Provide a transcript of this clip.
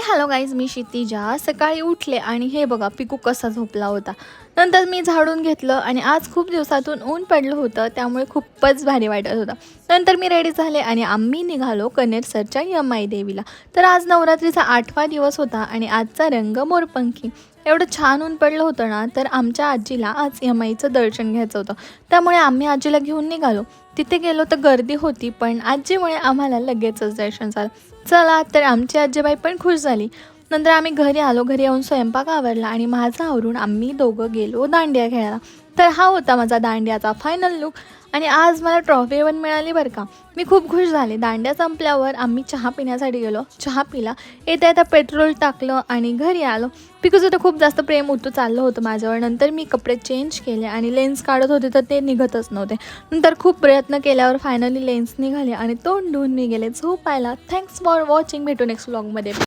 Hello guys, मी क्षितिजा. सकाळी उठले आणि हे बघा पिकू कसा झोपला होता. नंतर मी झाडून घेतलं आणि आज खूप दिवसातून ऊन पडलं होतं, त्यामुळे खूपच भारी वाटत होतं. नंतर मी रेडी झाले आणि आम्ही निघालो कनेरसरच्या यमाई देवीला. तर आज नवरात्रीचा 8वा दिवस होता आणि आजचा रंग मोरपंखी. एवढं छान ऊन पडलं होतं ना, तर आमच्या आजीला आज यमाईचं दर्शन घ्यायचं होतं. त्यामुळे आम्ही आजीला घेऊन निघालो. तिथे गेलो तर गर्दी होती, पण आजीमुळे आम्हाला लगेचच दर्शन झालं. चला तर आमची आजीबाई पण खुश झाली. नंतर आम्ही घरी आलो. घरी येऊन स्वयंपाक आवरला आणि माझं आवरून आम्ही दोघं गेलो दांडिया खेळायला. तर हा होता माझा दांडियाचा फायनल लूक आणि आज मला ट्रॉफी पण मिळाली बरं का. मी खूप खुश झाले. दांडिया संपल्यावर आम्ही चहा पिण्यासाठी गेलो. चहा पिला. येता येता पेट्रोल टाकलं आणि घरी आलो. पिकूचं तर खूप जास्त प्रेम होतं चाललं होतं माझ्यावर. नंतर मी कपडे चेंज केले आणि लेन्स काढत होते तर ते निघतच नव्हते. नंतर खूप प्रयत्न केल्यावर फायनली लेन्स निघाले आणि तोंड धुवून मी गेले झोपायला. Thanks for watching. भेटू नेक्स्ट व्लॉगमध्ये.